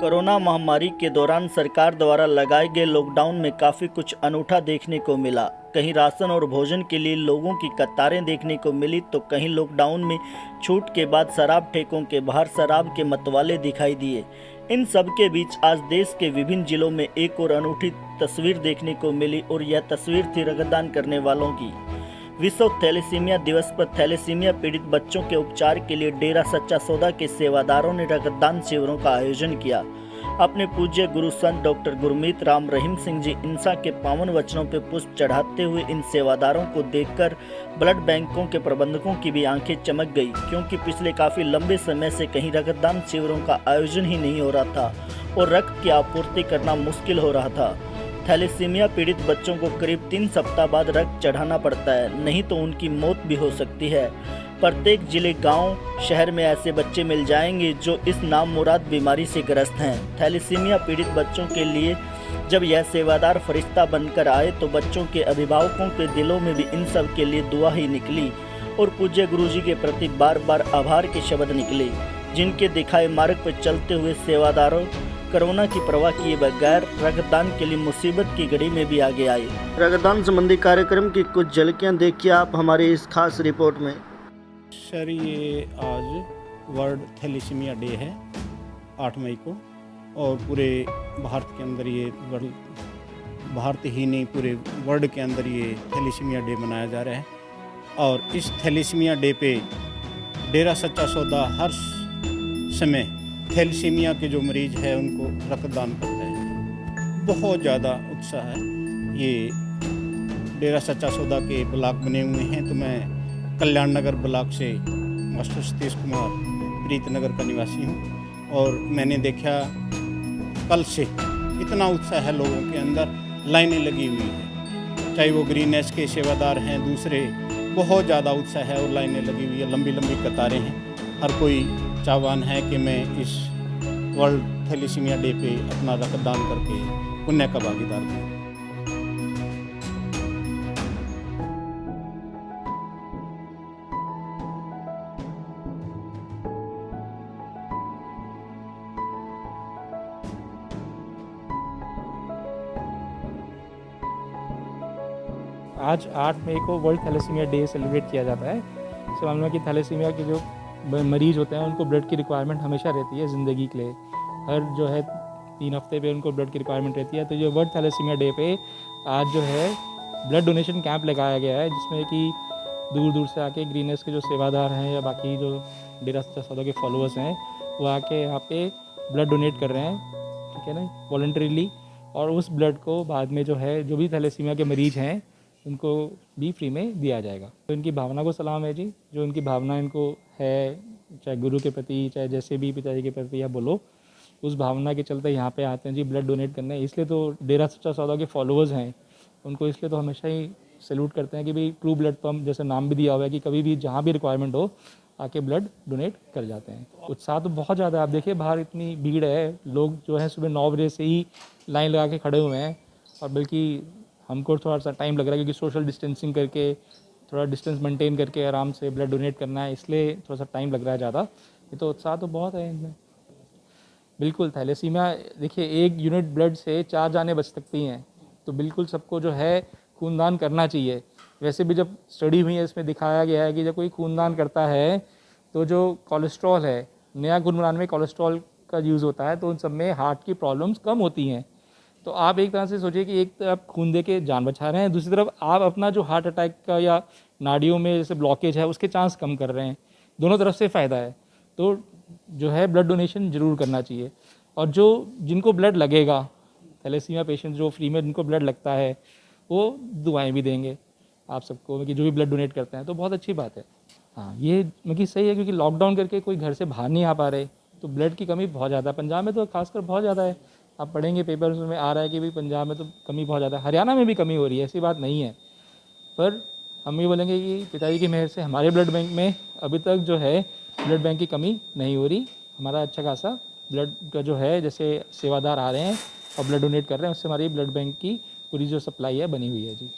Corona महामारी के दौरान सरकार द्वारा लगाए गए लॉकडाउन में काफ़ी कुछ अनूठा देखने को मिला। कहीं राशन और भोजन के लिए लोगों की कतारें देखने को मिली तो कहीं लॉकडाउन में छूट के बाद शराब ठेकों के बाहर शराब के मतवाले दिखाई दिए। इन सब के बीच आज देश के विभिन्न जिलों में एक और अनूठी तस्वीर देखने को मिली और यह तस्वीर थी रक्तदान करने वालों की। विश्व थैलेसीमिया दिवस पर थैलेसीमिया पीड़ित बच्चों के उपचार के लिए डेरा सच्चा सौदा के सेवादारों ने रक्तदान शिविरों का आयोजन किया। अपने पूज्य गुरु संत डॉक्टर गुरमीत राम रहीम सिंह जी इंसा के पावन वचनों पर पुष्प चढ़ाते हुए इन सेवादारों को देखकर ब्लड बैंकों के प्रबंधकों की भी आंखें चमक गई, क्योंकि पिछले काफ़ी लंबे समय से कहीं रक्तदान शिविरों का आयोजन ही नहीं हो रहा था और रक्त की आपूर्ति करना मुश्किल हो रहा था। थैलेसीमिया पीड़ित बच्चों को करीब 3 सप्ताह बाद रक्त चढ़ाना पड़ता है, नहीं तो उनकी मौत भी हो सकती है। प्रत्येक जिले, गांव, शहर में ऐसे बच्चे मिल जाएंगे जो इस नामुराद बीमारी से ग्रस्त हैं। थैलेसीमिया पीड़ित बच्चों के लिए जब यह सेवादार फरिश्ता बनकर आए तो बच्चों के अभिभावकों के दिलों में भी इन सब के लिए दुआ ही निकली और पूज्य गुरुजी के प्रति बार बार आभार के शब्द निकले, जिनके दिखाए मार्ग पर चलते हुए सेवादारों कोरोना की परवाह किए बगैर रक्तदान के लिए मुसीबत की घड़ी में भी आगे आए। रक्तदान संबंधी कार्यक्रम की कुछ झलकियां देखिए आप हमारी इस खास रिपोर्ट में। सर, ये आज वर्ल्ड थैलेसीमिया डे है 8 मई को, और पूरे भारत के अंदर ये भारत ही नहीं पूरे वर्ल्ड के अंदर ये थैलेसीमिया डे मनाया जा रहा है। और इस थैलेसीमिया डे पे डेरा सच्चा सौदा हर समय थैलेसीमिया के जो मरीज है उनको रक्तदान करता है। बहुत ज़्यादा उत्साह है। ये डेरा सच्चा सौदा के ब्लॉक बने हुए हैं, तो मैं कल्याण नगर ब्लॉक से मास्टर सतीश कुमार प्रीतनगर का निवासी हूँ, और मैंने देखा कल से इतना उत्साह है लोगों के अंदर, लाइनें लगी हुई हैं, चाहे वो ग्रीनेस के सेवादार हैं, दूसरे, बहुत ज़्यादा उत्साह है और लाइनें लगी हुई है, लंबी लंबी कतारें हैं। हर कोई चाहवान है कि मैं इस वर्ल्ड थैलेसीमिया डे पे अपना रक्तदान करके पुण्य का भागीदार हूँ। आज 8 मई को वर्ल्ड थैलेसीमिया डे सेलिब्रेट किया जाता है। इससे मालूम है कि थैलेसीमिया के जो मरीज़ होते हैं उनको ब्लड की रिक्वायरमेंट हमेशा रहती है ज़िंदगी के लिए। हर जो है 3 हफ्ते पे उनको ब्लड की रिक्वायरमेंट रहती है। तो ये वर्ल्ड थैलेसीमिया डे पे आज जो है ब्लड डोनेशन कैंप लगाया गया है, जिसमें कि दूर दूर से आके ग्रीनेस के जो सेवादार हैं या बाकी जो डेरा सच्चा सौदा के फॉलोअर्स हैं वो आके यहाँ पे ब्लड डोनेट कर रहे हैं, ठीक है ना, वॉलंटरीली। और उस ब्लड को बाद में जो है जो भी थैलेसीमिया के मरीज़ हैं उनको भी फ्री में दिया जाएगा। तो इनकी भावना को सलाम है जी, जो इनकी भावना इनको है, चाहे गुरु के प्रति, चाहे जैसे भी पिताजी के प्रति या बोलो, उस भावना के चलते यहाँ पे आते हैं जी ब्लड डोनेट करने। इसलिए तो डेरा सच्चा सौदा के फॉलोअर्स हैं उनको इसलिए तो हमेशा ही सैल्यूट करते हैं कि भाई ट्रू ब्लड पंप जैसे नाम भी दिया हुआ है कि कभी भी जहाँ भी रिक्वायरमेंट हो आके ब्लड डोनेट कर जाते हैं। उत्साह तो बहुत ज़्यादा है। आप देखिए बाहर इतनी भीड़ है, लोग जो है सुबह 9 बजे से ही लाइन लगा के खड़े हुए हैं, और बल्कि हमको थोड़ा सा टाइम लग रहा है क्योंकि सोशल डिस्टेंसिंग करके, थोड़ा डिस्टेंस मेंटेन करके आराम से ब्लड डोनेट करना है, इसलिए थोड़ा सा टाइम लग रहा है ज़्यादा। ये तो उत्साह तो बहुत है इनमें। बिल्कुल, थैलेसीमिया देखिए 1 यूनिट ब्लड से 4 जानें बच सकती हैं, तो बिल्कुल सबको जो है खूनदान करना चाहिए। वैसे भी जब स्टडी हुई है इसमें दिखाया गया है कि जब कोई खूनदान करता है तो जो कोलेस्ट्रॉल है, नया खून बनाने में कोलेस्ट्रॉल का यूज़ होता है, तो उन सब में हार्ट की प्रॉब्लम्स कम होती हैं। तो आप एक तरह से सोचिए कि एक तरफ खून दे के जान बचा रहे हैं, दूसरी तरफ आप अपना जो हार्ट अटैक का या नाड़ियों में जैसे ब्लॉकेज है उसके चांस कम कर रहे हैं। दोनों तरफ से फ़ायदा है। तो जो है ब्लड डोनेशन ज़रूर करना चाहिए। और जो जिनको ब्लड लगेगा, थैलेसीमिया पेशेंट जो फ्री में जिनको ब्लड लगता है, वो दुआएं भी देंगे आप सबको कि जो भी ब्लड डोनेट करते हैं, तो बहुत अच्छी बात है। हाँ, ये मतलब सही है, क्योंकि लॉकडाउन करके कोई घर से बाहर नहीं आ पा रहे, तो ब्लड की कमी बहुत ज़्यादा है। पंजाब में तो खासकर बहुत ज़्यादा है। आप पढ़ेंगे पेपर्स में आ रहा है कि भाई पंजाब में तो कमी बहुत ज़्यादा है, हरियाणा में भी कमी हो रही है, ऐसी बात नहीं है। पर हम ये बोलेंगे कि पिताजी की मेहर से हमारे ब्लड बैंक में अभी तक जो है ब्लड बैंक की कमी नहीं हो रही। हमारा अच्छा खासा ब्लड का जो है, जैसे सेवादार आ रहे हैं और ब्लड डोनेट कर रहे हैं, उससे हमारी ब्लड बैंक की पूरी जो सप्लाई है बनी हुई है जी।